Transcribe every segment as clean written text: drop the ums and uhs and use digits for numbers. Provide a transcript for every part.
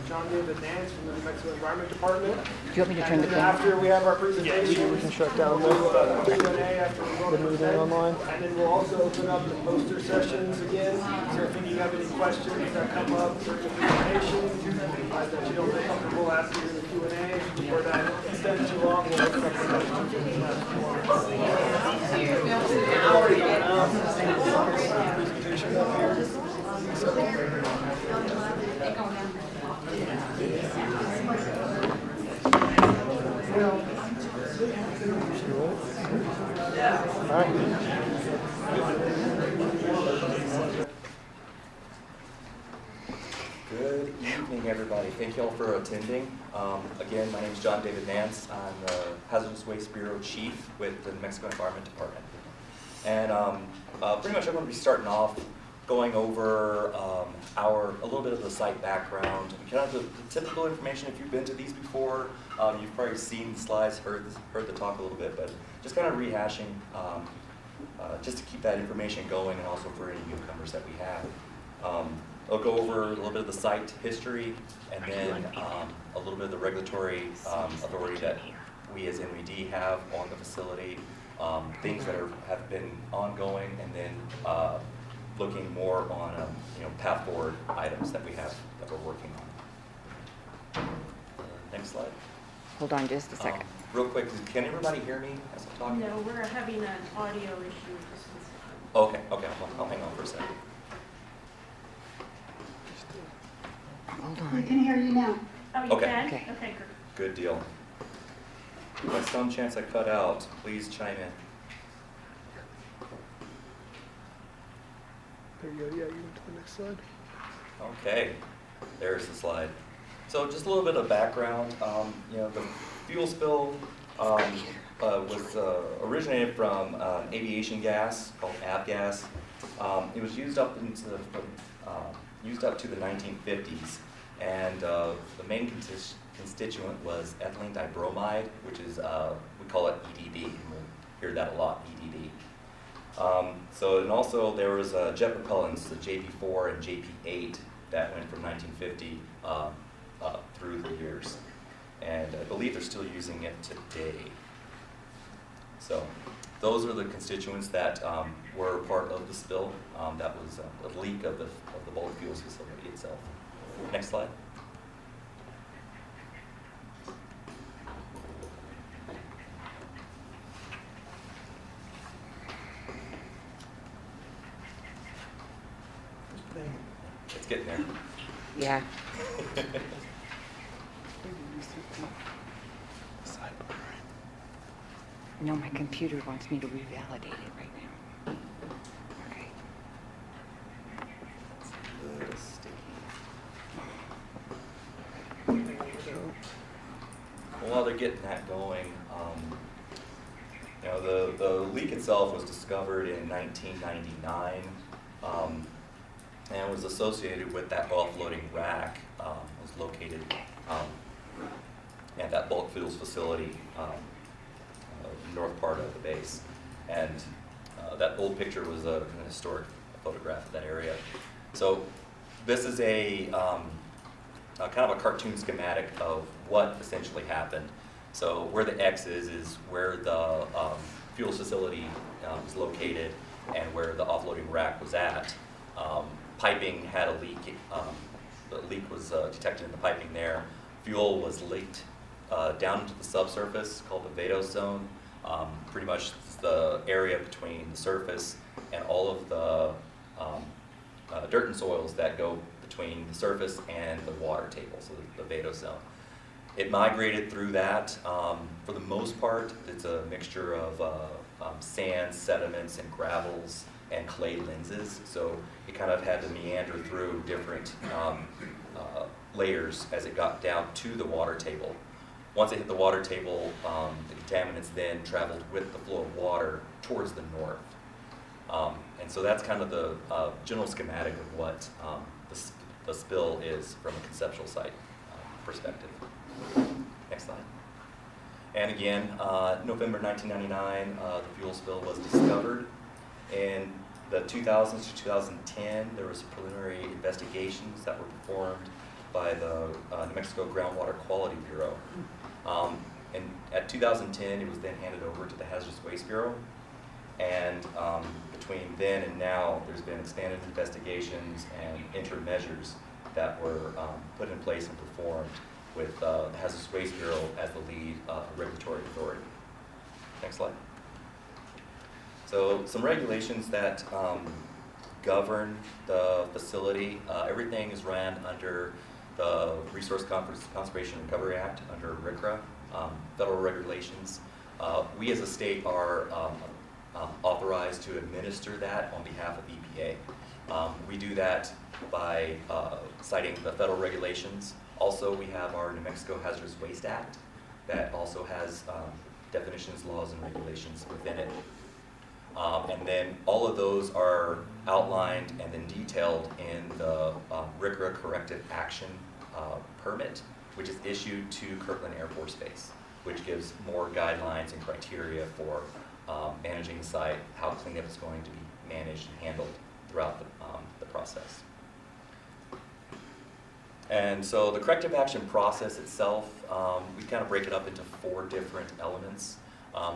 John David Nance from the New Mexico Environment Department. Do you want me to turn the And then camera? after we have our presentation, we can shut down the Q&A after we go to the meeting online. And then we'll also open up the poster sessions again. So if you have any questions that come up during the presentation that you don't feel comfortable asking in the Q&A, or that extends too long, we'll open up the questions. Presentation up here. All right. Good evening, everybody. Thank you all for attending. Again, my name is John David Nance. I'm the Hazardous Waste Bureau Chief with the New Mexico Environment Department. And pretty much I'm going to be starting off going over a little bit of the site background, kind of the typical information. If you've been to these before, you've probably seen the slides, heard the talk a little bit, but just kind of rehashing just to keep that information going, and also for any newcomers that we have. I'll go over a little bit of the site history, and then a little bit of the regulatory authority that we as NWD have on the facility, things that have been ongoing, and then looking more on path forward items that we have that we're working on. Next slide. Hold on just a second. Real quick, can everybody hear me as I'm talking? No, we're having an audio issue. Okay, I'll hang on for a second. Hold We on. can hear you now. Oh, you Okay. can? Okay. Okay, good. Good deal. If by some chance I cut out, please chime in. There you go. Yeah, you can to the next slide. Okay, there's the slide. So just a little bit of background. The fuel spill was originated from aviation gas called avgas. It was used up to the 1950s, and the main constituent was ethylene dibromide, which is we call it EDD. We'll hear that a lot, EDD. And also there was jet propellants, the JP4 and JP8, that went from 1950 through the years. And I believe they're still using it today. So those are the constituents that were part of the spill. That was a leak of the bulk fuels facility itself. Next slide. It's getting there. Yeah. No, my computer wants me to revalidate it right now. Okay. A little sticky. Well, while they're getting that going, the leak itself was discovered in 1999, and was associated with that offloading rack. Was located at that bulk fuels facility, north part of the base, and that old picture was an historic photograph of that area. So this is a kind of a cartoon schematic of what essentially happened. So where the X is where the fuels facility is located, and where the offloading rack was at. Piping had a leak. The leak was detected in the piping there. Fuel was leaked down into the subsurface called the Vado zone. Pretty much the area between the surface and all of the dirt and soils that go between the surface and the water table, so the Vado zone. It migrated through that. For the most part, it's a mixture of sands, sediments, and gravels, and clay lenses. So it kind of had to meander through different layers as it got down to the water table. Once it hit the water table, the contaminants then traveled with the flow of water towards the north. And so that's kind of the general schematic of what the spill is from a conceptual site perspective. Next slide. And again, November 1999, the fuel spill was discovered. In the 2000s to 2010, there was preliminary investigations that were performed by the New Mexico Groundwater Quality Bureau. And at 2010, it was then handed over to the Hazardous Waste Bureau. And between then and now, there's been expanded investigations and interim measures that were put in place and performed with the Hazardous Waste Bureau as the lead regulatory authority. Next slide. So some regulations that govern the facility. Everything is ran under the Resource Conservation and Recovery Act, under RCRA, federal regulations. We as a state are authorized to administer that on behalf of EPA. We do that by citing the federal regulations. Also, we have our New Mexico Hazardous Waste Act that also has definitions, laws, and regulations within it. And then all of those are outlined and then detailed in the RCRA Corrective Action Permit, which is issued to Kirtland Air Force Base, which gives more guidelines and criteria for managing the site, how cleanup is going to be managed and handled throughout the process. And so the corrective action process itself, we kind of break it up into 4 different elements.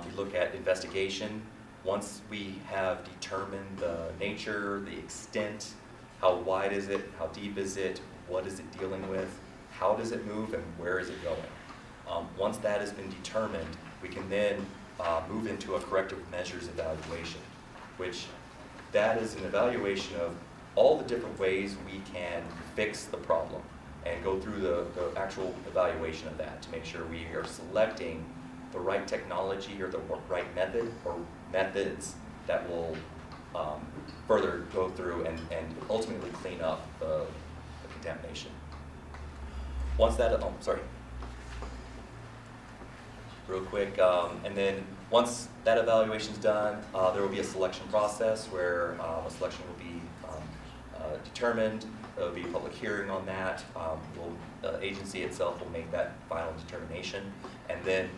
We look at investigation. Once we have determined the nature, the extent, how wide is it, how deep is it, what is it dealing with, how does it move, and where is it going? Once that has been determined, we can then move into a corrective measures evaluation, which that is an evaluation of all the different ways we can fix the problem and go through the actual evaluation of that to make sure we are selecting the right technology or the right method or methods that will further go through and ultimately clean up the contamination. Once that, real quick, and then once that evaluation is done, there will be a selection process where a selection will be determined. There will be a public hearing on that. The agency itself will make that final determination, and then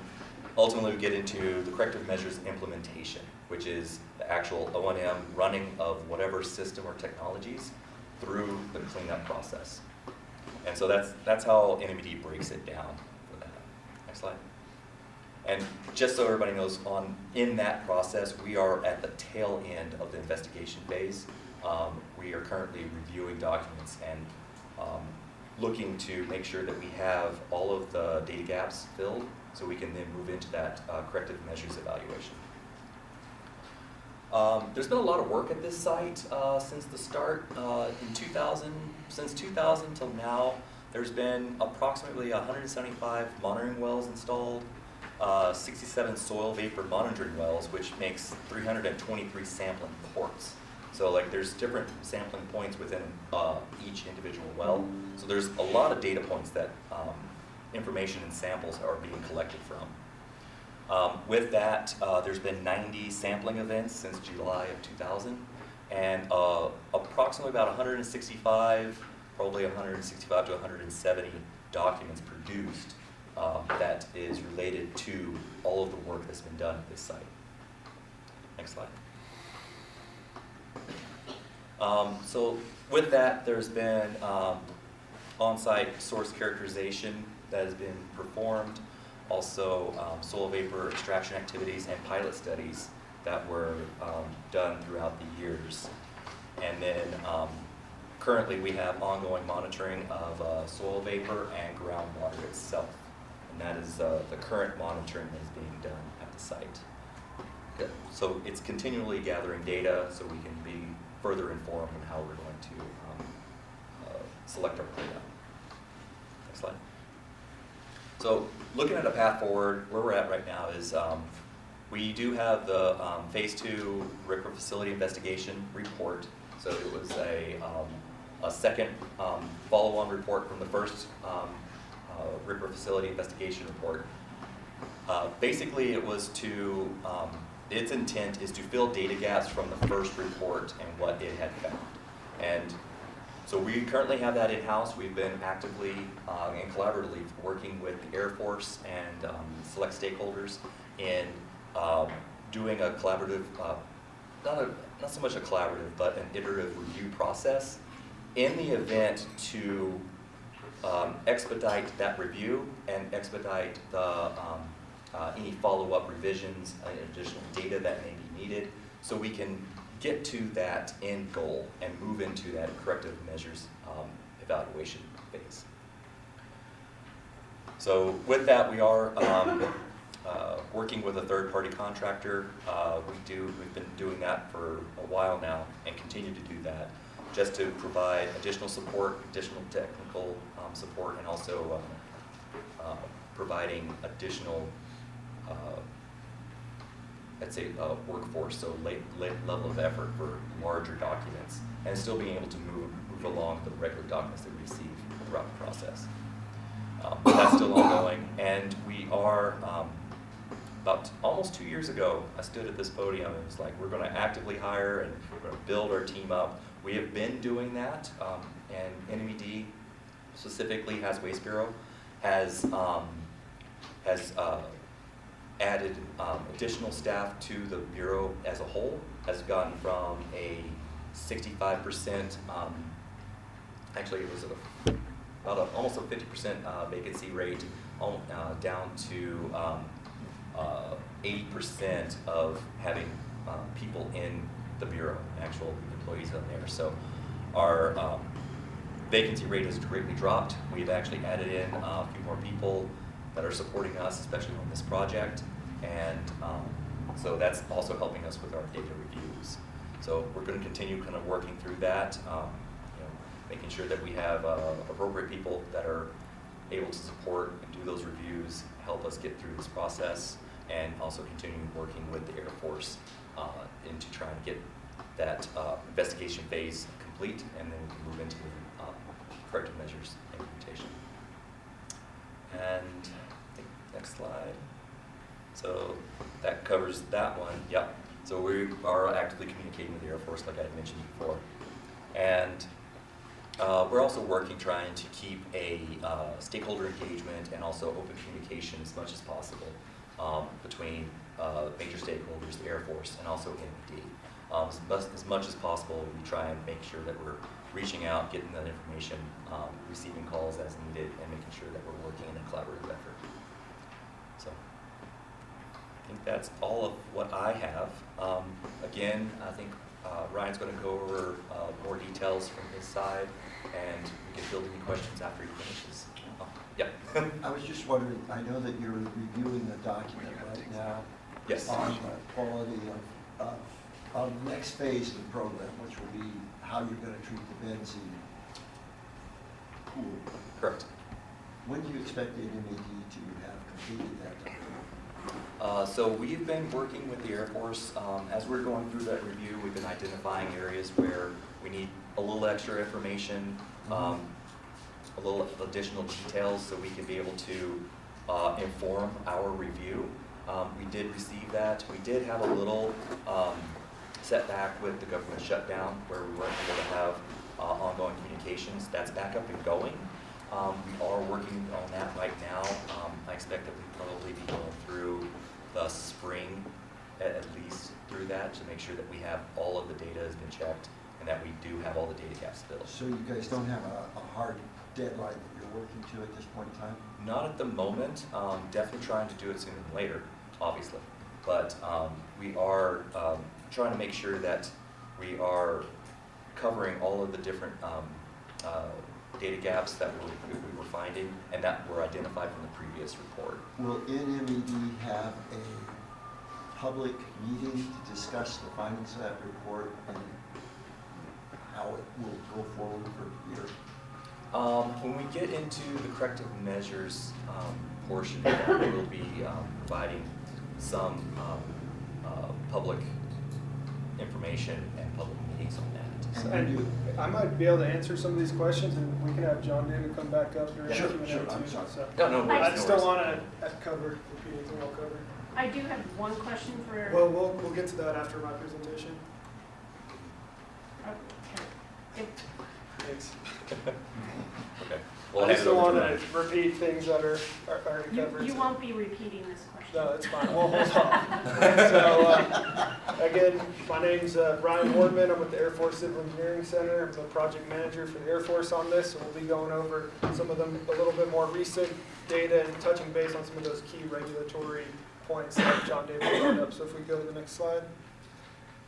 ultimately we get into the corrective measures implementation, which is the actual O&M running of whatever system or technologies through the cleanup process. And so that's how NMED breaks it down for that. Next slide. And just so everybody knows, in that process, we are at the tail end of the investigation phase. We are currently reviewing documents and looking to make sure that we have all of the data gaps filled so we can then move into that corrective measures evaluation. There's been a lot of work at this site since the start. Since 2000 till now, there's been approximately 175 monitoring wells installed, 67 soil vapor monitoring wells, which makes 323 sampling ports. So like there's different sampling points within each individual well. So there's a lot of data points that information and samples are being collected from. With that, there's been 90 sampling events since July of 2000, and approximately about 165, probably 165 to 170 documents produced that is related to all of the work that's been done at this site. Next slide. So with that, there's been on-site source characterization that has been performed, also soil vapor extraction activities and pilot studies that were done throughout the years. And then currently we have ongoing monitoring of soil vapor and groundwater itself. And that is the current monitoring that is being done at the site. Good. So it's continually gathering data so we can be further informed on how we're going to select our cleanup. Next slide. So looking at a path forward, where we're at right now is we do have the Phase 2 RCRA facility investigation report. So it was a second follow-on report from the first RCRA facility investigation report. Basically, it was to, its intent is to fill data gaps from the first report and what it had found. And so we currently have that in-house. We've been actively and collaboratively working with the Air Force and select stakeholders in doing a collaborative, not so much a collaborative, but an iterative review process in the event to expedite that review and expedite the any follow-up revisions and additional data that may be needed, so we can get to that end goal and move into that corrective measures evaluation phase. So with that, we are working with a third-party contractor. We've been doing that for a while now and continue to do that, just to provide additional support, additional technical support, and also providing additional, I'd say, workforce, so level of effort for larger documents, and still being able to move along the regular documents that we receive throughout the process. But that's still ongoing, and we are, about almost 2 years ago, I stood at this podium and was like, we're going to actively hire and we're going to build our team up. We have been doing that, and NMED specifically, has Waste Bureau, has added additional staff to the Bureau as a whole, has gone from a 65%, actually it was almost a 50% vacancy rate, down to 80% of having people in the Bureau, actual employees in there. So our vacancy rate has greatly dropped. We've actually added in a few more people that are supporting us, especially on this project, and so that's also helping us with our data reviews. So we're going to continue kind of working through that, making sure that we have appropriate people that are able to support and do those reviews, help us get through this process, and also continuing working with the Air Force into trying to get that investigation phase complete, and then we can move into corrective measures implementation. And I think next slide. So that covers that one. Yep. So we are actively communicating with the Air Force, like I had mentioned before, and we're also working, trying to keep a stakeholder engagement and also open communication as much as possible between major stakeholders, the Air Force, and also NMED. As much as possible, we try and make sure that we're reaching out, getting that information, receiving calls as needed, and making sure that we're working in a collaborative effort. So I think that's all of what I have. Again, I think Ryan's going to go over more details from his side, and we can field any questions after he finishes. Yeah. I was just wondering, I know that you're reviewing the document right now. Yes. On the quality of the next phase of the program, which will be how you're going to treat the benzene pool. Correct. When do you expect the NMED to have completed that document? So we've been working with the Air Force. As we're going through that review, we've been identifying areas where we need a little extra information, a little additional details, so we can be able to inform our review. We did receive that. We did have a little setback with the government shutdown, where we weren't able to have ongoing communications. That's back up and going. We are working on that right now. I expect that we'll probably be going through the spring, at least through that, to make sure that we have all of the data has been checked and that we do have all the data gaps filled. So you guys don't have a hard deadline that you're working to at this point in time? Not at the moment. Definitely trying to do it sooner than later, obviously. But we are trying to make sure that we are covering all of the different data gaps that we were finding and that were identified from the previous report. Will NMED have a public meeting to discuss the findings of that report and how it will go forward from here? When we get into the corrective measures portion, we'll be providing some public information and public meetings on that. So. And I might be able to answer some of these questions, and we can have John David come back up during Sure, Q&A sure, too. I'm sorry. So No worries. I no just worries. don't want to repeat anything I'll cover. I do have one question for. Well, we'll get to that after my presentation. Okay. Thanks. Okay. We'll I hand just it don't over want to to repeat things that are already covered. You won't be repeating this question. No, it's fine. We'll hold off. So, again, my name's Ryan Wardman. I'm with the Air Force Civil Engineering Center. I'm the project manager for the Air Force on this. So we'll be going over some of them, a little bit more recent data and touching base on some of those key regulatory points that John David brought up. So if we go to the next slide.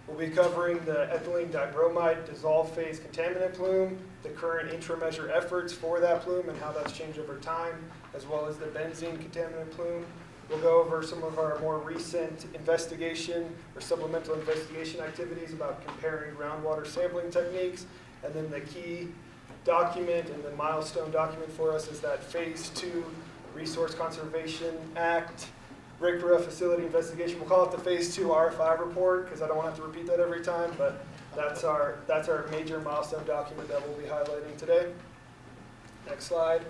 We'll be covering the ethylene dibromide dissolved phase contaminant plume, the current intra-measure efforts for that plume and how that's changed over time, as well as the benzene contaminant plume. We'll go over some of our more recent investigation or supplemental investigation activities about comparing groundwater sampling techniques. And then the key document and the milestone document for us is that Phase 2 Resource Conservation Act RCRA facility investigation. We'll call it the Phase 2 RFI report because I don't want to have to repeat that every time, but that's our major milestone document that we'll be highlighting today. Next slide.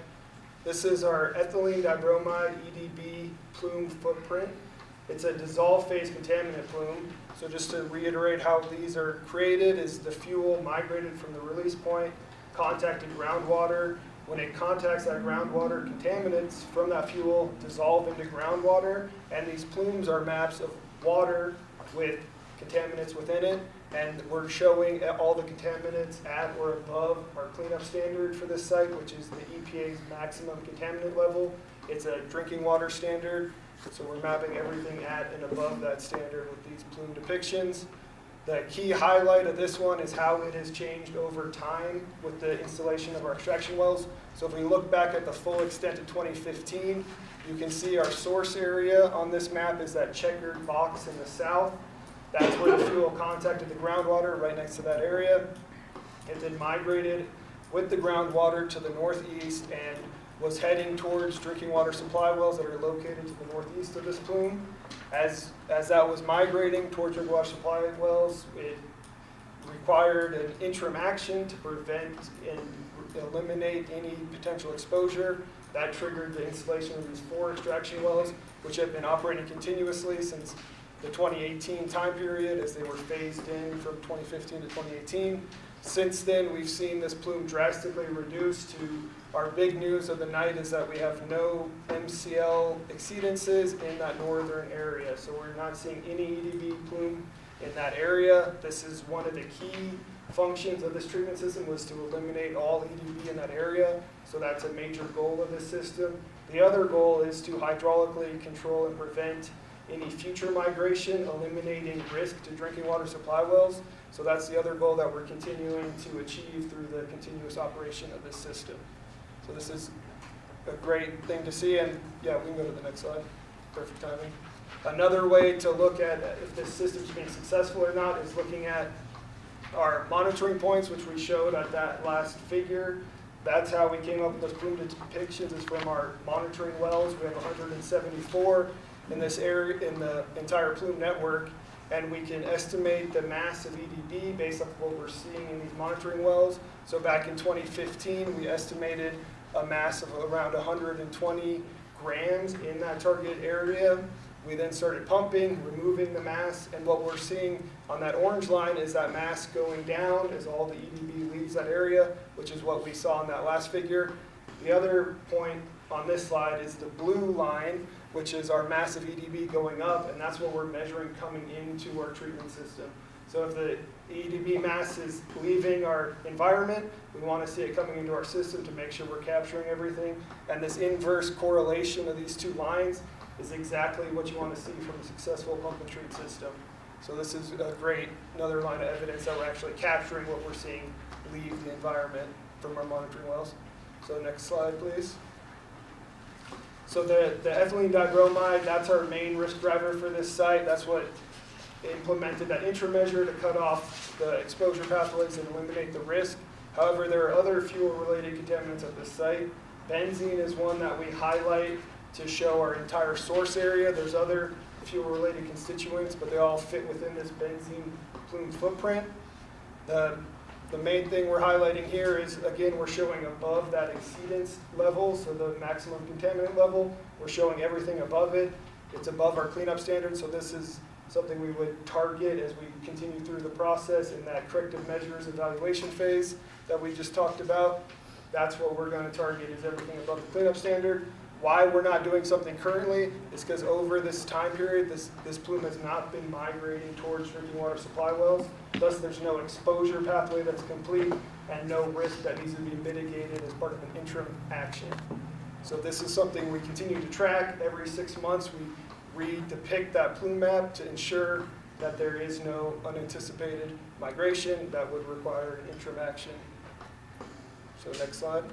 This is our ethylene dibromide EDB plume footprint. It's a dissolved phase contaminant plume. So just to reiterate how these are created is the fuel migrated from the release point, contacted groundwater. When it contacts that groundwater, contaminants from that fuel dissolve into groundwater, and these plumes are maps of water with contaminants within it, and we're showing all the contaminants at or above our cleanup standard for this site, which is the EPA's maximum contaminant level. It's a drinking water standard, so we're mapping everything at and above that standard with these plume depictions. The key highlight of this one is how it has changed over time with the installation of our extraction wells. So if we look back at the full extent of 2015, you can see our source area on this map is that checkered box in the south. That's where the fuel contacted the groundwater, right next to that area. It then migrated with the groundwater to the northeast and was heading towards drinking water supply wells that are located to the northeast of this plume. As that was migrating towards drinking water supply wells, it required an interim action to prevent and eliminate any potential exposure. That triggered the installation of these 4 extraction wells, which have been operating continuously since the 2018 time period as they were phased in from 2015 to 2018. Since then, we've seen this plume drastically reduced to our big news of the night is that we have no MCL exceedances in that northern area. So we're not seeing any EDB plume in that area. This is one of the key functions of this treatment system was to eliminate all EDB in that area. So that's a major goal of this system. The other goal is to hydraulically control and prevent any future migration, eliminating risk to drinking water supply wells. So that's the other goal that we're continuing to achieve through the continuous operation of this system. So this is a great thing to see, and yeah, we can go to the next slide. Perfect timing. Another way to look at if this system's being successful or not is looking at our monitoring points, which we showed at that last figure. That's how we came up with those plume depictions, is from our monitoring wells. We have 174 in this area, in the entire plume network, and we can estimate the mass of EDB based on what we're seeing in these monitoring wells. So back in 2015, we estimated a mass of around 120 grams in that target area. We then started pumping, removing the mass, and what we're seeing on that orange line is that mass going down as all the EDB leaves that area, which is what we saw in that last figure. The other point on this slide is the blue line, which is our mass of EDB going up, and that's what we're measuring coming into our treatment system. So if the EDB mass is leaving our environment, we want to see it coming into our system to make sure we're capturing everything. And this inverse correlation of these two lines is exactly what you want to see from a successful pump and treat system. So this is a great, another line of evidence that we're actually capturing what we're seeing leave the environment from our monitoring wells. So next slide, please. So the ethylene dibromide, that's our main risk driver for this site. That's what implemented that intra-measure to cut off the exposure pathways and eliminate the risk. However, there are other fuel-related contaminants at this site. Benzene is one that we highlight to show our entire source area. There's other fuel-related constituents, but they all fit within this benzene plume footprint. The main thing we're highlighting here is, again, we're showing above that exceedance level, so the maximum contaminant level. We're showing everything above it. It's above our cleanup standard, so this is something we would target as we continue through the process in that corrective measures evaluation phase that we just talked about. That's what we're going to target, is everything above the cleanup standard. Why we're not doing something currently is because over this time period, this plume has not been migrating towards drinking water supply wells. Thus, there's no exposure pathway that's complete and no risk that needs to be mitigated as part of an interim action. So this is something we continue to track. Every 6 months, we redepict that plume map to ensure that there is no unanticipated migration that would require an interim action. So next slide.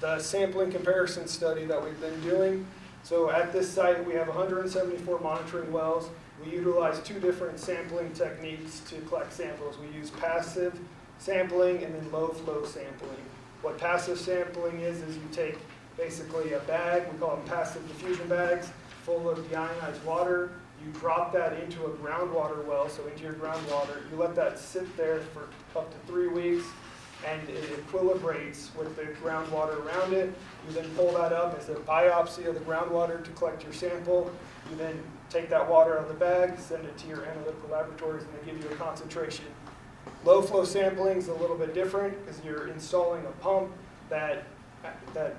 The sampling comparison study that we've been doing. So at this site, we have 174 monitoring wells. We utilize 2 different sampling techniques to collect samples. We use passive sampling and then low flow sampling. What passive sampling is you take basically a bag, we call them passive diffusion bags, full of deionized water. You drop that into a groundwater well, so into your groundwater. You let that sit there for up to 3 weeks, and it equilibrates with the groundwater around it. You then pull that up as a biopsy of the groundwater to collect your sample. You then take that water out of the bag, send it to your analytical laboratories, and they give you a concentration. Low flow sampling is a little bit different because you're installing a pump that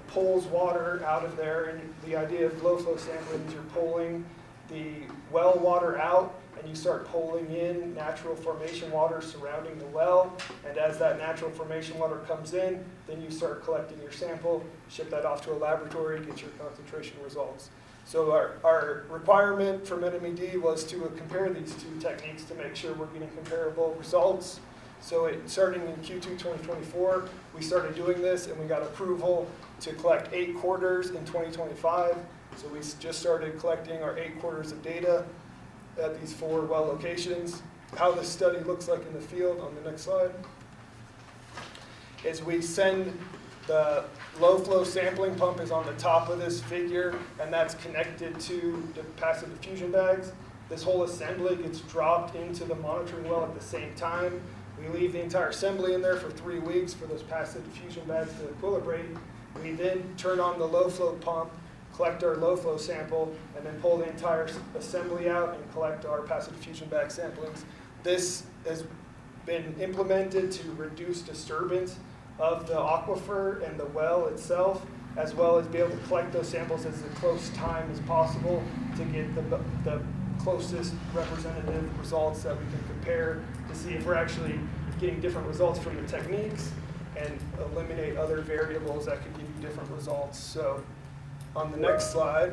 pulls water out of there. And the idea of low flow sampling is you're pulling the well water out, and you start pulling in natural formation water surrounding the well. And as that natural formation water comes in, then you start collecting your sample, ship that off to a laboratory, get your concentration results. So our requirement for MetaMeD was to compare these 2 techniques to make sure we're getting comparable results. So starting in Q2 2024, we started doing this, and we got approval to collect 8 quarters in 2025. So we just started collecting our 8 quarters of data at these 4 well locations. How this study looks like in the field on the next slide is we send the low flow sampling pump is on the top of this figure, and that's connected to the passive diffusion bags. This whole assembly gets dropped into the monitoring well at the same time. We leave the entire assembly in there for 3 weeks for those passive diffusion bags to equilibrate. We then turn on the low flow pump, collect our low flow sample, and then pull the entire assembly out and collect our passive diffusion bag samplings. This has been implemented to reduce disturbance of the aquifer and the well itself, as well as be able to collect those samples as close time as possible to get the closest representative results that we can compare to see if we're actually getting different results from the techniques and eliminate other variables that could give you different results. So on the next slide,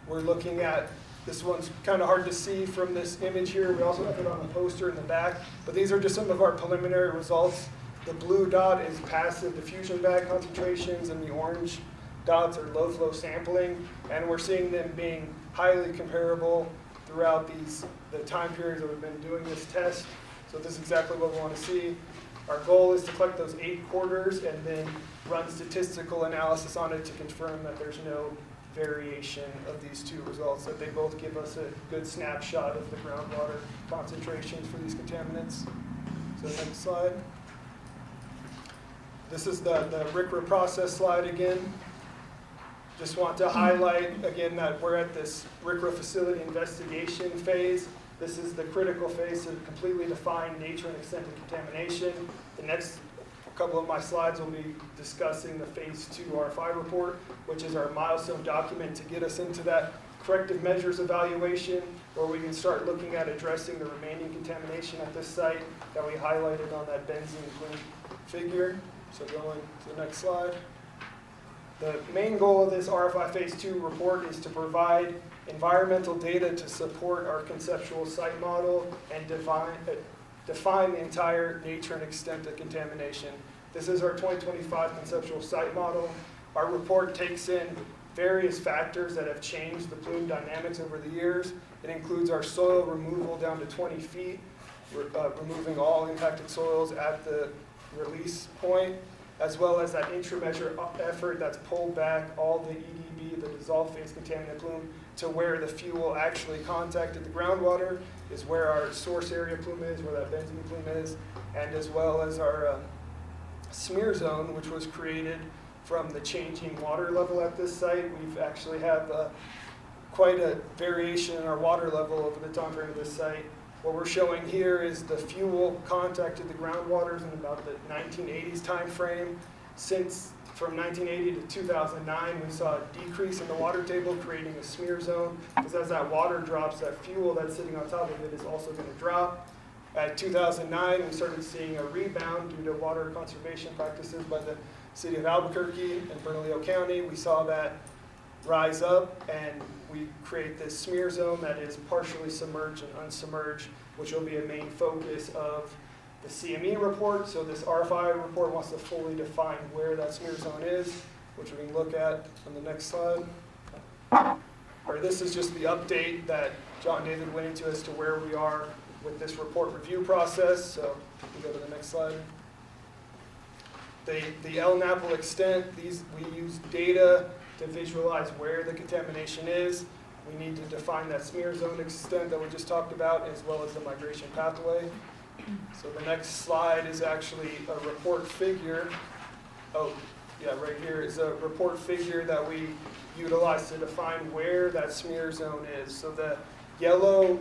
we're looking at, this one's kind of hard to see from this image here. We also have it on the poster in the back, but these are just some of our preliminary results. The blue dot is passive diffusion bag concentrations, and the orange dots are low flow sampling, and we're seeing them being highly comparable throughout the time periods that we've been doing this test. So this is exactly what we want to see. Our goal is to collect those 8 quarters and then run statistical analysis on it to confirm that there's no variation of these 2 results, that they both give us a good snapshot of the groundwater concentrations for these contaminants. So next slide. This is the RCRA process slide again. Just want to highlight again that we're at this RCRA facility investigation phase. This is the critical phase to completely define nature and extent of contamination. The next couple of my slides will be discussing the phase 2 RFI report, which is our milestone document to get us into that corrective measures evaluation, where we can start looking at addressing the remaining contamination at this site that we highlighted on that benzene plume figure. So going to the next slide. The main goal of this RFI Phase 2 report is to provide environmental data to support our conceptual site model and define the entire nature and extent of contamination. This is our 2025 conceptual site model. Our report takes in various factors that have changed the plume dynamics over the years. It includes our soil removal down to 20 feet, removing all impacted soils at the release point, as well as that intrameasure effort that's pulled back all the EDB, the dissolved phase contaminant plume, to where the fuel actually contacted the groundwater, is where our source area plume is, where that benzene plume is, and as well as our smear zone, which was created from the changing water level at this site. We've actually have quite a variation in our water level over the time frame of this site. What we're showing here is the fuel contacted the groundwaters in about the 1980s time frame. Since from 1980 to 2009, we saw a decrease in the water table, creating a smear zone, because as that water drops, that fuel that's sitting on top of it is also going to drop. At 2009, we started seeing a rebound due to water conservation practices by the city of Albuquerque and Bernalillo County. We saw that rise up, and we create this smear zone that is partially submerged and unsubmerged, which will be a main focus of the CME report. So this RFI report wants to fully define where that smear zone is, which we can look at on the next slide. Or this is just the update that John David went into as to where we are with this report review process. So we can go to the next slide. The El Napple extent, we use data to visualize where the contamination is. We need to define that smear zone extent that we just talked about, as well as the migration pathway. So the next slide is actually a report figure. Oh, yeah, right here is a report figure that we utilize to define where that smear zone is. So the yellow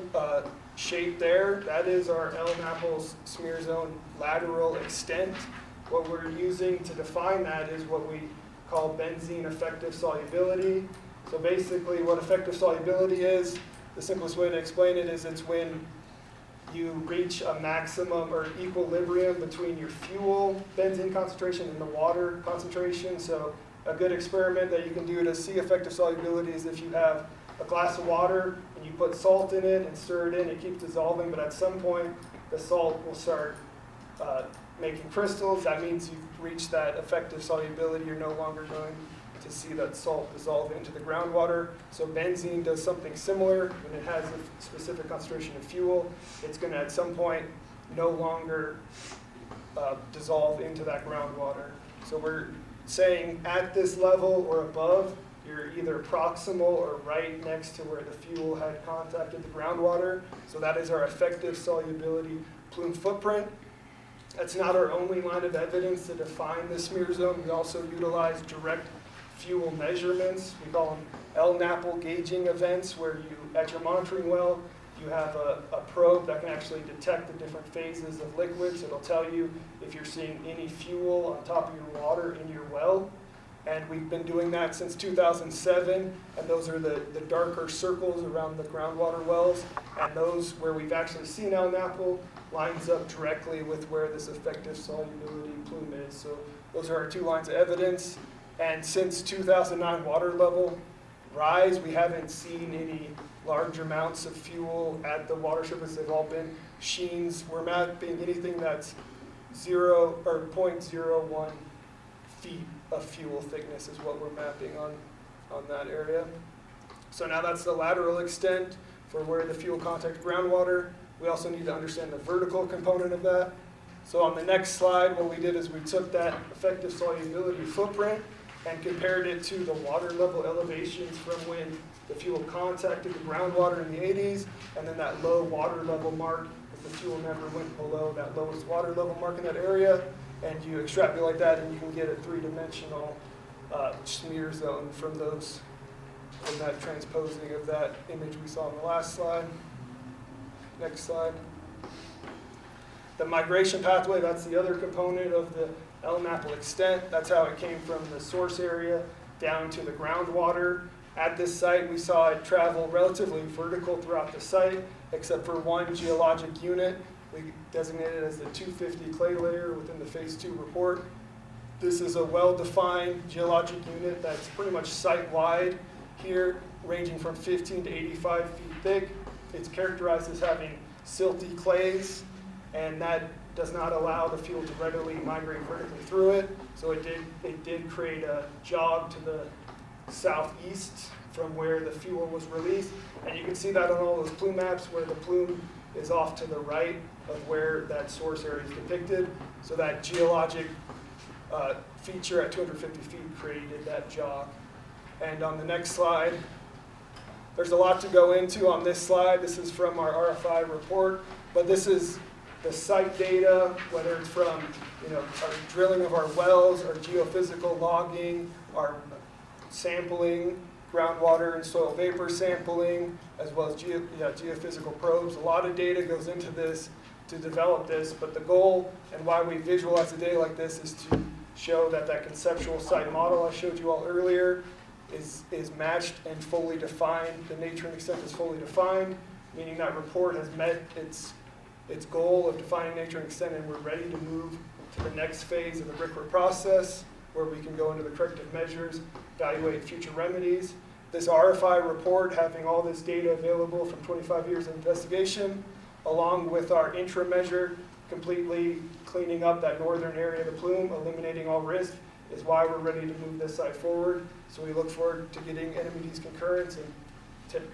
shape there, that is our El Napple's smear zone lateral extent. What we're using to define that is what we call benzene effective solubility. So basically what effective solubility is, the simplest way to explain it is it's when you reach a maximum or equilibrium between your fuel benzene concentration and the water concentration. So a good experiment that you can do to see effective solubility is if you have a glass of water and you put salt in it and stir it in, it keeps dissolving, but at some point the salt will start making crystals. That means you've reached that effective solubility. You're no longer going to see that salt dissolve into the groundwater. So benzene does something similar. When it has a specific concentration of fuel, it's going to at some point no longer dissolve into that groundwater. So we're saying at this level or above, you're either proximal or right next to where the fuel had contacted the groundwater. So that is our effective solubility plume footprint. That's not our only line of evidence to define the smear zone. We also utilize direct fuel measurements. We call them El Napple gauging events, where you, at your monitoring well, you have a probe that can actually detect the different phases of liquids. It'll tell you if you're seeing any fuel on top of your water in your well. And we've been doing that since 2007, and those are the darker circles around the groundwater wells. And those where we've actually seen El Napple lines up directly with where this effective solubility plume is. So those are our two lines of evidence. And since 2009 water level rise, we haven't seen any large amounts of fuel at the water surface. They've all been sheens. We're mapping anything that's 0 or 0.01 feet of fuel thickness is what we're mapping on that area. So now that's the lateral extent for where the fuel contacts groundwater. We also need to understand the vertical component of that. So on the next slide, what we did is we took that effective solubility footprint and compared it to the water level elevations from when the fuel contacted the groundwater in the 80s, and then that low water level mark, if the fuel never went below that lowest water level mark in that area. And you extrapolate that, and you can get a three-dimensional smear zone from that transposing of that image we saw in the last slide. Next slide. The migration pathway, that's the other component of the El Napple extent. That's how it came from the source area down to the groundwater. At this site, we saw it travel relatively vertical throughout the site, except for one geologic unit. We designated it as the 250 clay layer within the Phase 2 report. This is a well-defined geologic unit that's pretty much site-wide here, ranging from 15 to 85 feet thick. It's characterized as having silty clays, and that does not allow the fuel to readily migrate vertically through it. So it did create a jog to the southeast from where the fuel was released. And you can see that on all those plume maps where the plume is off to the right of where that source area is depicted. So that geologic feature at 250 feet created that jog. And on the next slide, there's a lot to go into on this slide. This is from our RFI report, but this is the site data, whether it's from our drilling of our wells, our geophysical logging, our sampling, groundwater and soil vapor sampling, as well as geophysical probes. A lot of data goes into this to develop this, but the goal and why we visualize a data like this is to show that that conceptual site model I showed you all earlier is matched and fully defined. The nature and extent is fully defined, meaning that report has met its goal of defining nature and extent, and we're ready to move to the next phase of the RCRA process, where we can go into the corrective measures, evaluate future remedies. This RFI report, having all this data available from 25 years of investigation, along with our interim measure, completely cleaning up that northern area of the plume, eliminating all risk, is why we're ready to move this site forward. So we look forward to getting NMED's concurrence and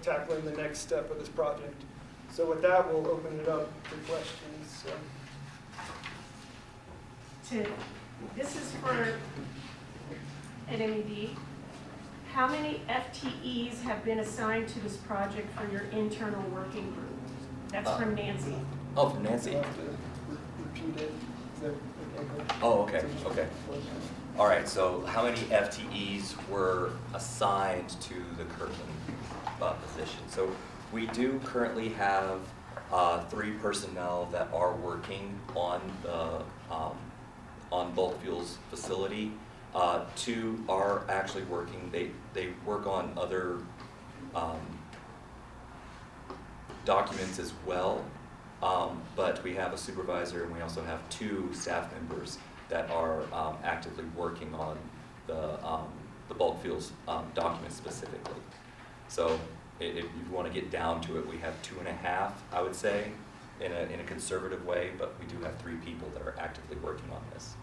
tackling the next step of this project. So with that, we'll open it up for questions. This is for NMED. How many FTEs have been assigned to this project for your internal working group? That's from Nancy. Oh, from Nancy. Repeat it. Is that okay? Oh, okay, okay. All right, so how many FTEs were assigned to the Kirtland position? So we do currently have 3 personnel that are working on the on bulk fuels facility. 2 are actually working. They work on other documents as well, but we have a supervisor and we also have 2 staff members that are actively working on the bulk fuels documents specifically. So if you want to get down to it, we have 2.5, I would say, in a conservative way, but we do have 3 people that are actively working on this.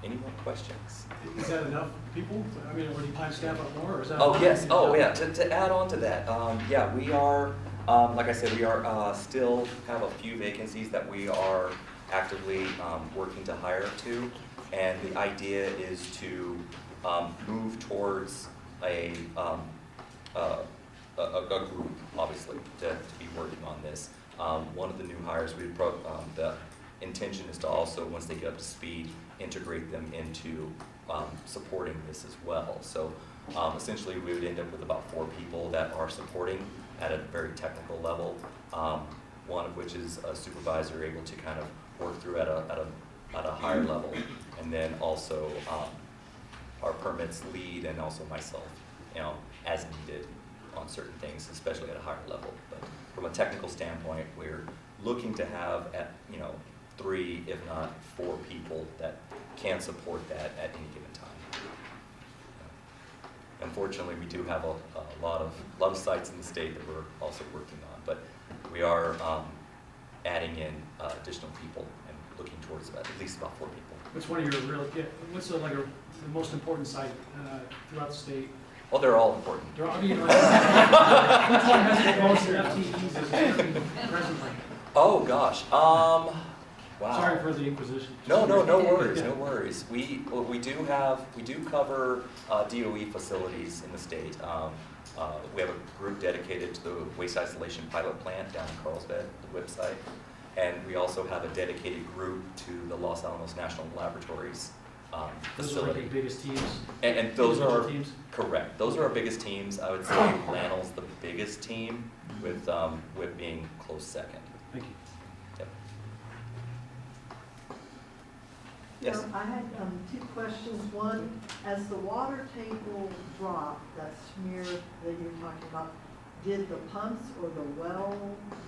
Any more questions? Is that enough people? I mean, would you plan to staff up more, or is that? Oh, yes. Oh, yeah. To add on to that, yeah, we are, like I said, we are still have a few vacancies that we are actively working to hire to. And the idea is to move towards a group, obviously, to be working on this. One of the new hires, the intention is to also, once they get up to speed, integrate them into supporting this as well. So essentially we would end up with about 4 people that are supporting at a very technical level, one of which is a supervisor able to kind of work through at a higher level, and then also our permits lead and also myself, as needed on certain things, especially at a higher level. But from a technical standpoint, we're looking to have 3, if not 4 people that can support that at any given time. Unfortunately, we do have a lot of sites in the state that we're also working on, but we are adding in additional people and looking towards at least about 4 people. Which one of your what's the most important site throughout the state? Well, they're all important. I mean, which one has the most FTEs as presently? Oh gosh. Wow. Sorry for the inquisition. No worries, no worries. We do cover DOE facilities in the state. We have a group dedicated to the waste isolation pilot plant down in Carlsbad, the website, and we also have a dedicated group to the Los Alamos National Laboratories Those facility. are like the biggest teams. And those are teams. correct. Those are our biggest teams. I would say Lannel's the biggest team, with being close second. Thank you. Yep. Yes. I had 2 questions. One, as the water table dropped, that smear that you're talking about, did the pumps or the well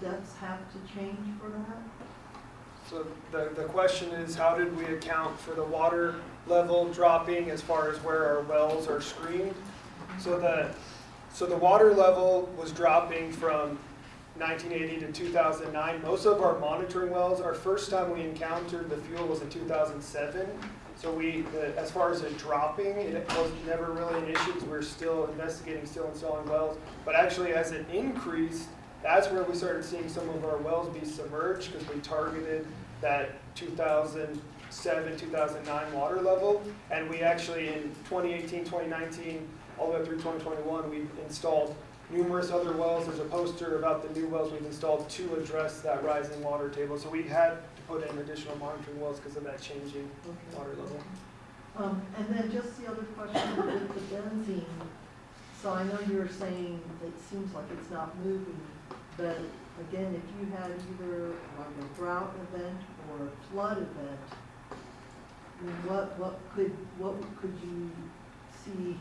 depths have to change for that? So the question is, how did we account for the water level dropping as far as where our wells are screened? So the water level was dropping from 1980 to 2009. Most of our monitoring wells, our first time we encountered the fuel was in 2007. So as far as it dropping, it was never really an issue because we're still investigating, still installing wells. But actually, as it increased, that's where we started seeing some of our wells be submerged, because we targeted that 2007, 2009 water level. And we actually, in 2018, 2019, all the way through 2021, we installed numerous other wells. There's a poster about the new wells we've installed to address that rising water table. So we've had to put in additional monitoring wells because of that changing Okay. water level. And then just the other question with the benzene. So I know you're saying it seems like it's not moving, but again, if you had either like a drought event or a flood event, what could you see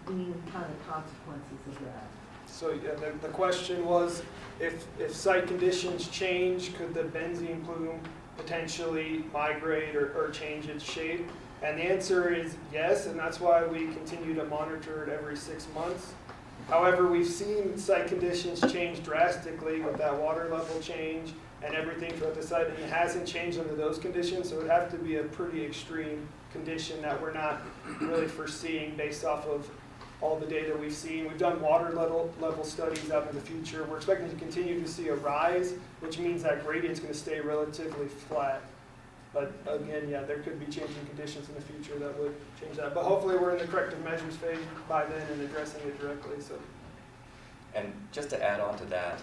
being kind of consequences of that? So yeah, the question was, if site conditions change, could the benzene plume potentially migrate or change its shape? And the answer is yes, and that's why we continue to monitor it every 6 months. However, we've seen site conditions change drastically with that water level change and everything throughout the site, and it hasn't changed under those conditions, so it would have to be a pretty extreme condition that we're not really foreseeing based off of all the data we've seen. We've done water level studies out in the future. We're expecting to continue to see a rise, which means that gradient's going to stay relatively flat. But again, yeah, there could be changing conditions in the future that would change that. But hopefully we're in the corrective measures phase by then and addressing it directly. So. And just to add on to that,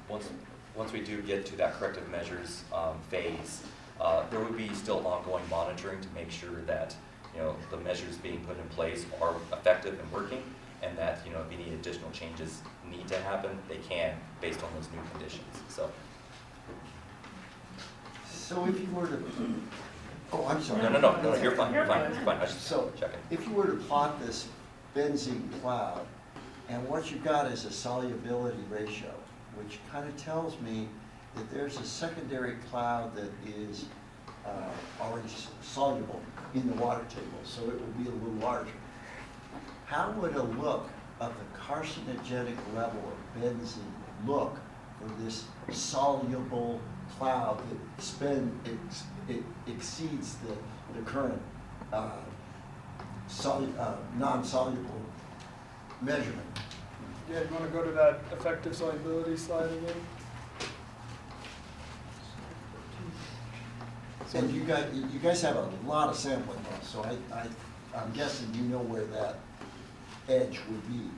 once we do get to that corrective measures phase, there would be still ongoing monitoring to make sure that the measures being put in place are effective and working, and that if any additional changes need to happen, they can based on those new conditions. So if you were to, oh, I'm sorry. No, you're fine. You're fine. I was just So checking. if you were to plot this benzene cloud, and what you've got is a solubility ratio, which kind of tells me that there's a secondary cloud that is already soluble in the water table, so it will be a little larger. How would a look of the carcinogenic level of benzene look for this soluble cloud that exceeds the current non-soluble measurement? Yeah, you want to go to that effective solubility slide again? And you guys have a lot of sampling now, so I'm guessing you know where that edge would be.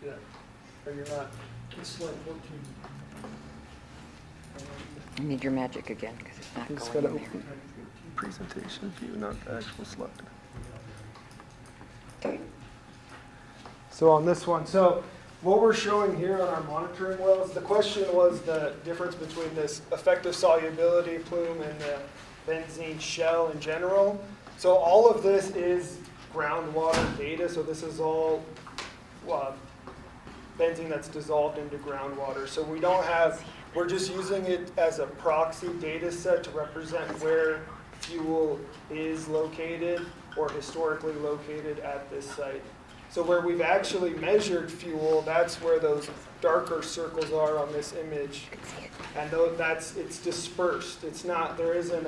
Yeah. Or you're not. It's slide 14. You need your magic again because it's not Just going gotta in there. open presentation view, not the actual slide. Okay. So on this one, so what we're showing here on our monitoring wells, the question was the difference between this effective solubility plume and the benzene shell in general. So all of this is groundwater data. So this is all benzene that's dissolved into groundwater. So we don't have, we're just using it as a proxy data set to represent where fuel is located or historically located at this site. So where we've actually measured fuel, that's where those darker circles are on this image. And it's dispersed. It's not, there isn't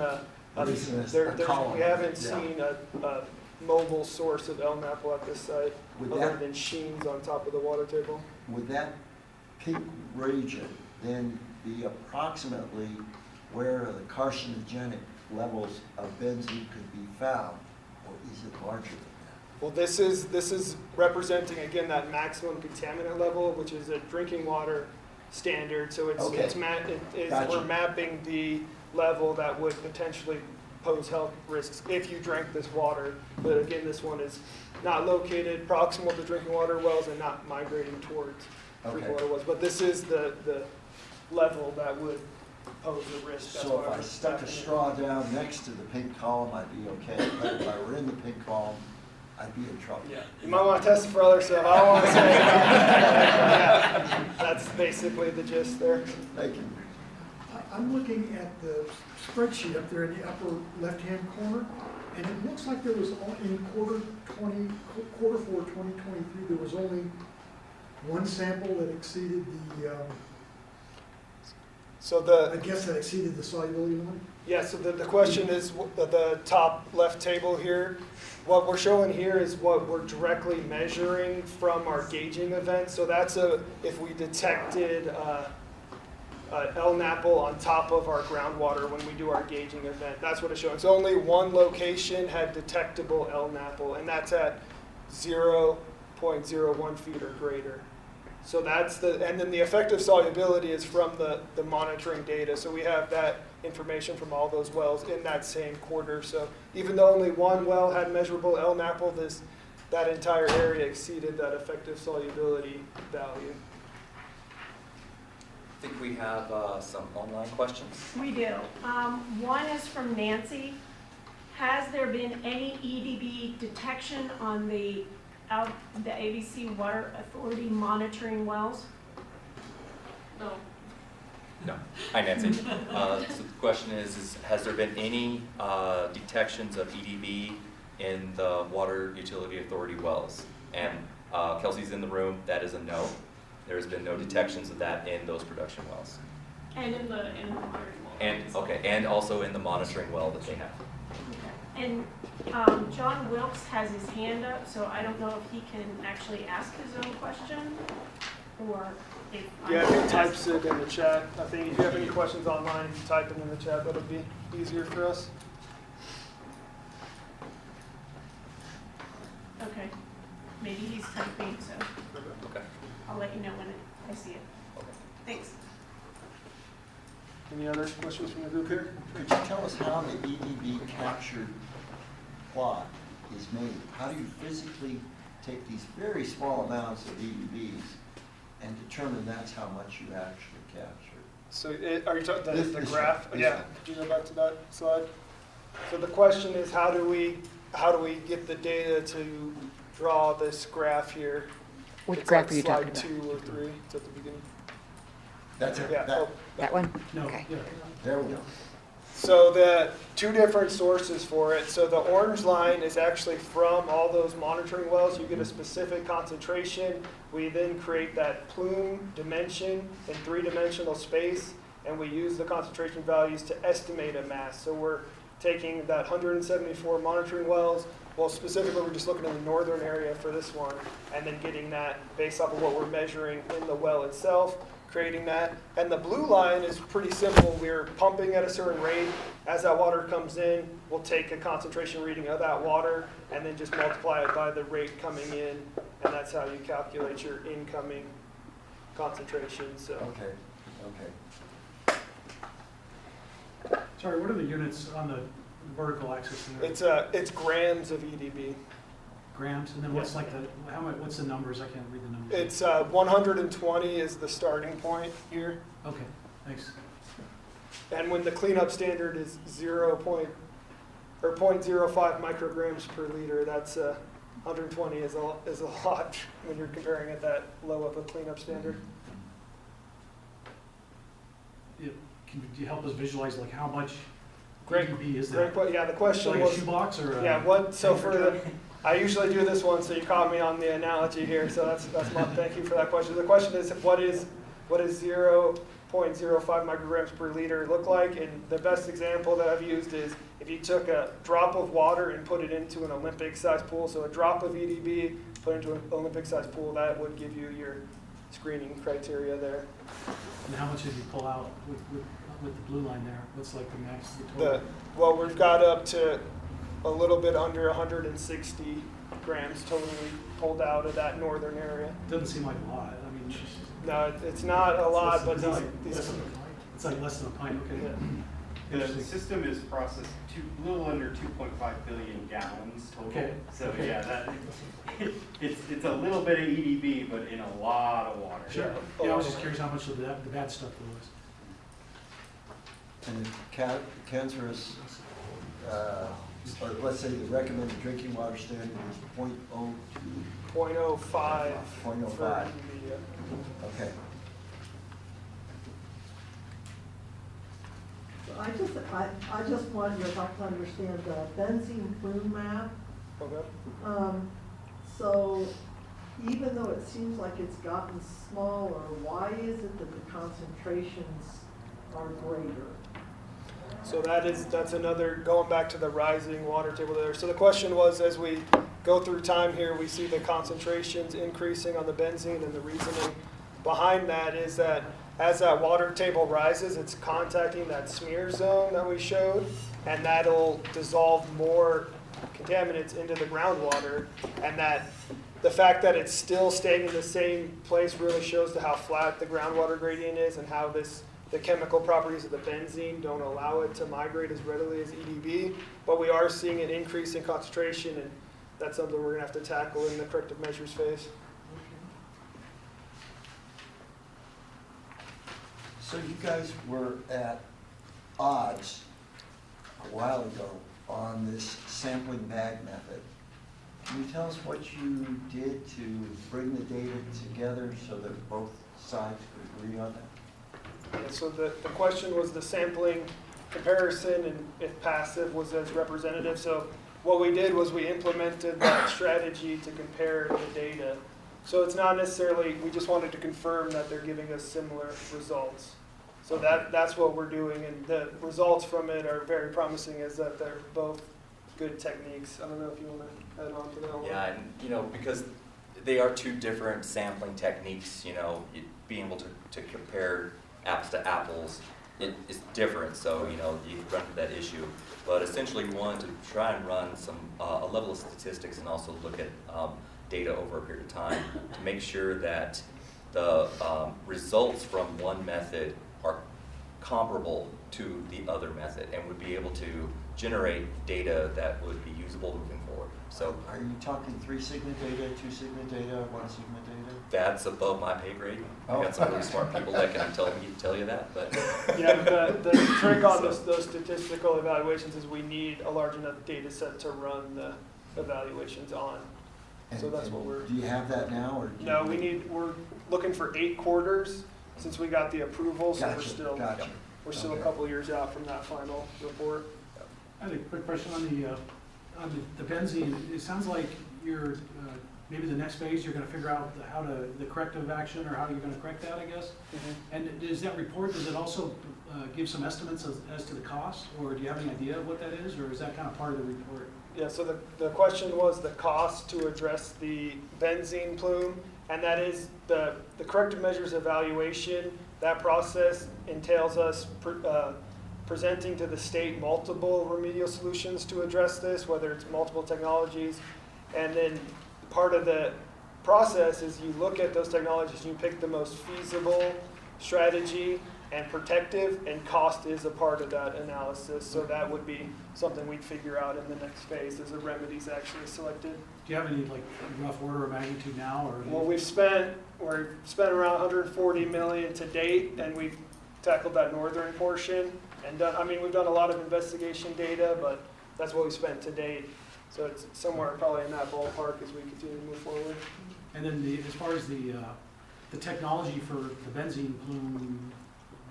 we haven't seen a mobile source of LNAPL at this site other than sheens on top of the water table. Would that pink region then be approximately where the carcinogenic levels of benzene could be found, or is it larger than that? Well, this is representing again that maximum contaminant level, which is a drinking water standard. So we're mapping the level that would potentially pose health risks if you drank this water. But again, this one is not located proximal to drinking water wells and not migrating towards drinking water wells. But this is the level that would pose a risk. That's So why if I we're stuck a mapping it. straw down next to the pink column, I'd be okay. But if I were in the pink column, I'd be in trouble. Yeah, you might want to test it for other stuff. I don't want to say yeah, that's basically the gist there. Thank you. I'm looking at the spreadsheet up there in the upper left-hand corner, and it looks like there was, in quarter 4, 2023, there was only one sample that exceeded So I guess that exceeded the solubility limit? yeah, so the question is the top left table here. What we're showing here is what we're directly measuring from our gauging event. So that's if we detected LNAPL on top of our groundwater when we do our gauging event. That's what it's showing. So only one location had detectable LNAPL, and that's at 0.01 feet or greater. So that's and then the effective solubility is from the monitoring data. So we have that information from all those wells in that same quarter. So even though only one well had measurable LNAPL, that entire area exceeded that effective solubility value. I think we have some online questions. We do. One is from Nancy. Has there been any EDB detection on the ABC Water Authority monitoring wells? No. No. Hi, Nancy. So the question is has there been any detections of EDB in the Water Utility Authority wells? And Kelsey's in the room. That is a no. There has been no detections of that in those production wells. And in the monitoring well. And okay, and also in the monitoring well that they have. Okay. And John Wilkes has his hand up, so I don't know if he can actually ask his own question or if. Yeah, if he types it in the chat. I think if you have any questions online, if you type it in the chat, that'll be easier for us. Okay. Maybe he's typing, so Okay. I'll let you know when I see it. Okay. Thanks. Any other questions from the group here? Could you tell us how the EDB captured plot is made? How do you physically take these very small amounts of EDBs and determine that's how much you actually capture? So are you talking the This graph? one. Yeah, could you go back to that slide? So the question is how do we get the data to draw this graph here? Which It's graph like are you talking slide about? 2 or 3. It's at the beginning. That's it. Yeah. That- That one? No, Okay. yeah. There we go. So the two different sources for it. So the orange line is actually from all those monitoring wells. You get a specific concentration. We then create that plume dimension in 3-dimensional space, and we use the concentration values to estimate a mass. So we're taking that 174 monitoring wells. Well, specifically, we're just looking at the northern area for this one, and then getting that based off of what we're measuring in the well itself, creating that. And the blue line is pretty simple. We're pumping at a certain rate. As that water comes in, we'll take a concentration reading of that water and then just multiply it by the rate coming in, and that's how you calculate your incoming concentration. So Okay, okay. Sorry, what are the units on the vertical axis there? it's grams of EDB. Grams, and then what's like what's the numbers? I can't read the numbers. It's 120 is the starting point here. Okay, thanks. And when the cleanup standard is 0.05 micrograms per liter, that's 120 is a lot when you're comparing at that low of a cleanup standard. Can you help us visualize like how much Great, EDB is great that? question. Yeah, the question Like a was, shoebox or? yeah, what? So for the, I usually do this one, so you caught me on the analogy here. So that's my thank you for that question. The question is, what is 0.05 micrograms per liter look like? And the best example that I've used is if you took a drop of water and put it into an Olympic-sized pool. So a drop of EDB put into an Olympic-sized pool, that would give you your screening criteria there. And how much did you pull out with the blue line there? What's like the max, the total? Well, we've got up to a little bit under 160 grams totally pulled out of that northern area. Doesn't seem like a lot. I mean, No, it's not a lot, but it's these, like these less than a pint. It's like less than a pint, okay. Yeah. The Interesting. system is processed a little under 2.5 billion gallons total. Okay. So Okay. yeah, it's a little bit of EDB, but in a lot of water. Sure. Yeah, I was just curious how much of the bad stuff there was. And the cancerous, or let's say the recommended drinking water standard is 0.02. 0.05 for 0.05. EDB. Okay. I just wanted to help to understand the benzene plume map. Okay. So even though it seems like it's gotten smaller, why is it that the concentrations are greater? So that's another, going back to the rising water table there. So the question was, as we go through time here, we see the concentrations increasing on the benzene, and the reasoning behind that is that as that water table rises, it's contacting that smear zone that we showed, and that'll dissolve more contaminants into the groundwater, and that the fact that it's still staying in the same place really shows to how flat the groundwater gradient is and how this the chemical properties of the benzene don't allow it to migrate as readily as EDB, but we are seeing an increase in concentration, and that's something we're going to have to tackle in the corrective measures phase. So you guys were at odds a while ago on this sampling bag method. Can you tell us what you did to bring the data together so that both sides could agree on that? Yeah, so the question was the sampling comparison and if passive was as representative. So what we did was we implemented that strategy to compare the data. So it's not necessarily, we just wanted to confirm that they're giving us similar results. So that's what we're doing, and the results from it are very promising, is that they're both good techniques. I don't know if you want to add on to that one. Yeah, and because they are two different sampling techniques, being able to compare apples to apples is different, so you run into that issue. But essentially we wanted to try and run a level of statistics and also look at data over a period of time to make sure that the results from one method are comparable to the other method and would be able to generate data that would be usable moving forward. So Are you talking 3 sigma data, 2 sigma data, 1 sigma data? that's above my pay grade. I got some really smart people that can tell you that, but The trick on those statistical evaluations is we need a large enough data set to run the evaluations on. So that's what we're. Do you have that now, or? Do No, you- we're looking for 8 quarters since we got the approval, so Gotcha. we're still a Okay. couple years out from that final report. I have a quick question on the benzene. It sounds like you're, maybe the next phase, you're gonna figure out the corrective action or how you're gonna correct that, I guess? And does that report, does it also give some estimates as to the cost? Or do you have any idea of what that is, or is that kind of part of the report? Yeah, so the question was the cost to address the benzene plume, and that is the corrective measures evaluation. That process entails us presenting to the state multiple remedial solutions to address this, whether it's multiple technologies. And then part of the process is you look at those technologies, you pick the most feasible strategy and protective, and cost is a part of that analysis. So that would be something we'd figure out in the next phase as the remedies actually selected. Do you have any rough order of magnitude now, or? Well, we've spent around 140 million to date, and we've tackled that northern portion and we've done a lot of investigation data, but that's what we spent to date. So it's somewhere probably in that ballpark as we continue to move forward. And then as far as the technology for the benzene plume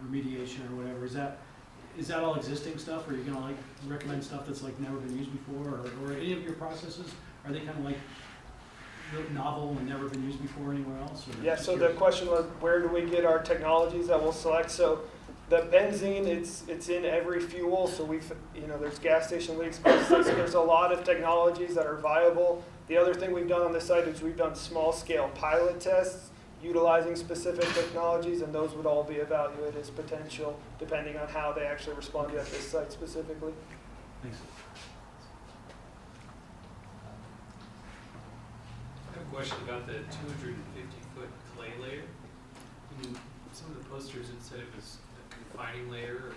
remediation or whatever, is that all existing stuff, or are you gonna recommend stuff that's never been used before, or any of your processes, are they kind of novel and never been used before anywhere else? Or Yeah, so the question was, where do we get our technologies that we'll select? So the benzene, it's in every fuel, so there's gas station leaks, there's a lot of technologies that are viable. The other thing we've done on this site is we've done small scale pilot tests utilizing specific technologies, and those would all be evaluated as potential depending on how they actually responded at this site specifically. Thanks. I have a question about the 250-foot clay layer. In some of the posters, it said it was a confining layer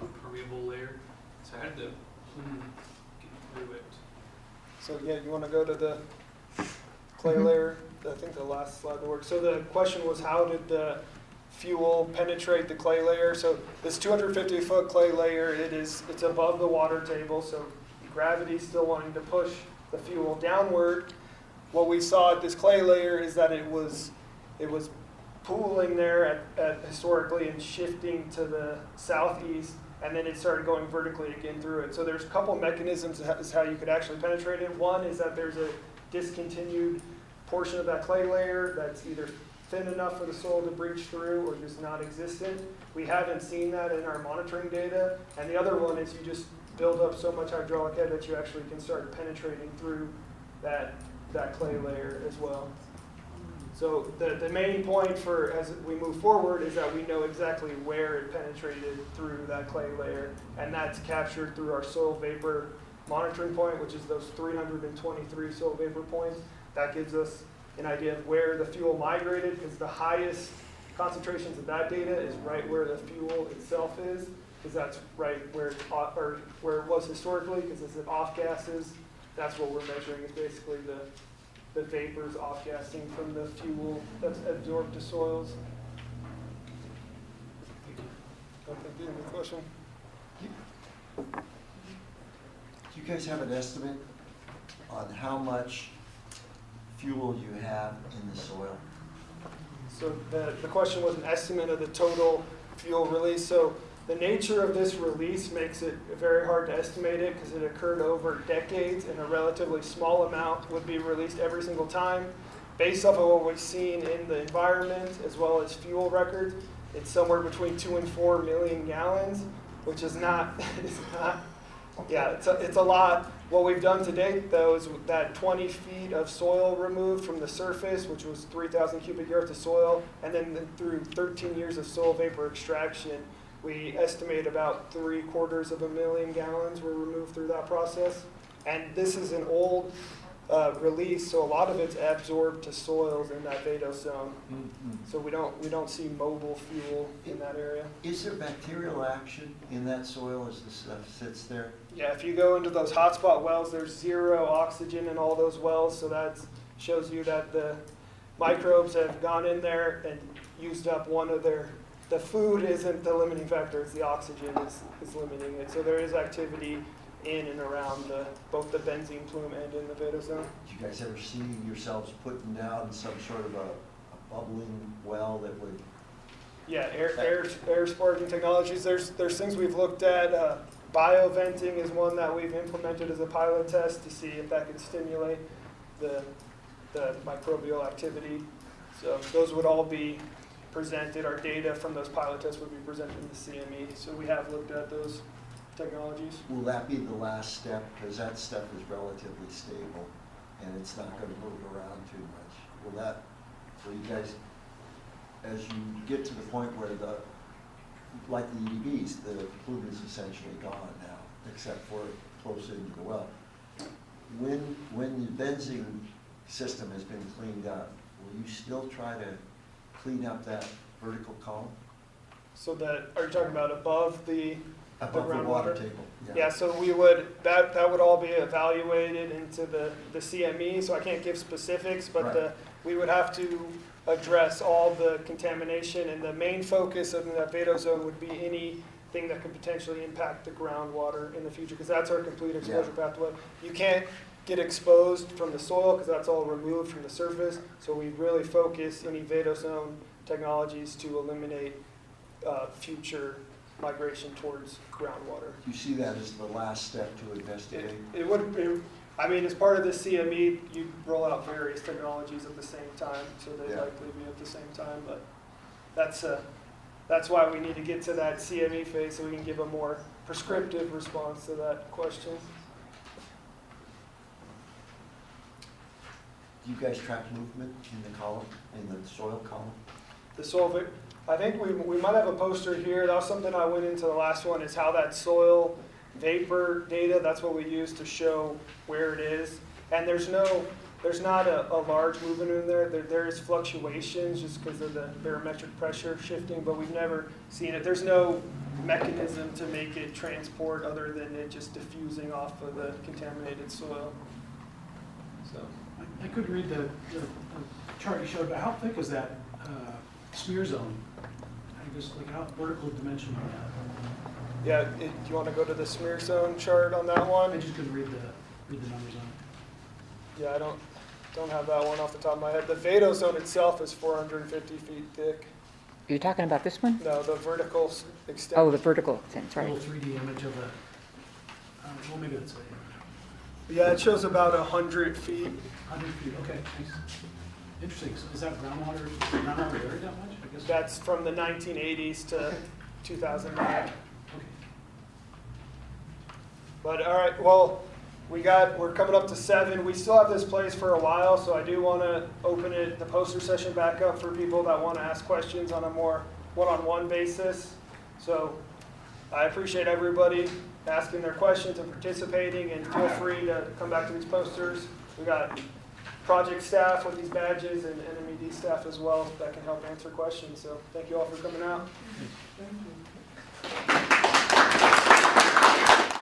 or a permeable layer. So how did the plume get through it? So yeah, you want to go to the clay layer? I think the last slide will work. So the question was, how did the fuel penetrate the clay layer? So this 250-foot clay layer, it's above the water table, so gravity's still wanting to push the fuel downward. What we saw at this clay layer is that it was pooling there at historically and shifting to the southeast, and then it started going vertically again through it. So there's a couple mechanisms as how you could actually penetrate it. One is that there's a discontinued portion of that clay layer that's either thin enough for the soil to breach through or just not existent. We haven't seen that in our monitoring data. And the other one is you just build up so much hydraulic head that you actually can start penetrating through that clay layer as well. So the main point as we move forward is that we know exactly where it penetrated through that clay layer, and that's captured through our soil vapor monitoring point, which is those 323 soil vapor points. That gives us an idea of where the fuel migrated, because the highest concentrations of that data is right where the fuel itself is, because that's right where it's off, or where it was historically, because it's in off gases. That's what we're measuring, is basically the vapors off gassing from the fuel that's absorbed to soils. Okay, any question? Do you guys have an estimate on how much fuel you have in the soil? So the question was an estimate of the total fuel release. So the nature of this release makes it very hard to estimate it because it occurred over decades, and a relatively small amount would be released every single time. Based off of what we've seen in the environment as well as fuel records, it's somewhere between 2 and 4 million gallons, which is not, it's not, yeah, it's a lot. What we've done to date, though, is that 20 feet of soil removed from the surface, which was 3,000 cubic yards of soil, and then through 13 years of soil vapor extraction, we estimate about 750,000 gallons were removed through that process. And this is an old release, so a lot of it's absorbed to soils in that vadose zone. So we don't see mobile fuel in that area. Is there bacterial action in that soil as the stuff sits there? Yeah, if you go into those hotspot wells, there's 0 oxygen in all those wells, so that shows you that the microbes have gone in there and used up one of their, the food isn't the limiting factor, it's the oxygen is limiting it. So there is activity in and around both the benzene plume and in the vadose zone. Do you guys ever see yourselves putting down some sort of a bubbling well that would? Yeah, air sparking technologies. There's things we've looked at. Bioventing is one that we've implemented as a pilot test to see if that could stimulate the microbial activity. So those would all be presented. Our data from those pilot tests would be presented in the CME. So we have looked at those technologies. Will that be the last step? Because that stuff is relatively stable and it's not going to move around too much. Will you guys, as you get to the point where like the EDBs, the plume is essentially gone now, except for close into the well. When the benzene system has been cleaned up, will you still try to clean up that vertical column? So are you talking about above the water table? Yeah, so we would, that would all be evaluated into the CME, so I can't give specifics, but Right. We would have to address all the contamination, and the main focus of that vadose zone would be anything that could potentially impact the groundwater in the future, because that's our complete exposure pathway. You can't get exposed from the soil because that's all removed from the surface, so we really focus any vadose zone technologies to eliminate future migration towards groundwater. Do you see that as the last step to investigate? It would, I mean, as part of the CME, you roll out various technologies at the same time, so they Yeah. likely be at the same time, but that's why we need to get to that CME phase so we can give a more prescriptive response to that question. Do you guys track movement in the column, in the soil column? The soil, I think we might have a poster here. That was something I went into the last one, is how that soil vapor data, that's what we use to show where it is. And there's not a large movement in there. There is fluctuations just because of the barometric pressure shifting, but we've never seen it. There's no mechanism to make it transport other than it just diffusing off of the contaminated soil. So I couldn't read the chart you showed, but how thick is that smear zone? I guess, like, how vertical dimension on that? yeah, do you want to go to the smear zone chart on that I one? just couldn't read the numbers on it. Yeah, I don't have that one off the top of my head. The vadose zone itself is 450 feet thick. You're talking about this one? No, the vertical extent. Oh, the vertical extent, A sorry. little 3D image of the, well, maybe that's Yeah, it shows about 100 feet. 100 feet, okay, nice. Interesting, so is that groundwater buried that much, I guess? That's from the 1980s to 2009. Okay. But all right, well, we're coming up to 7. We still have this place for a while, so I do want to open the poster session back up for people that want to ask questions on a more one-on-one basis. So I appreciate everybody asking their questions and participating, and feel free to come back to these posters. We got project staff with these badges and MED staff as well that can help answer questions. So thank you all for coming out. Thank you.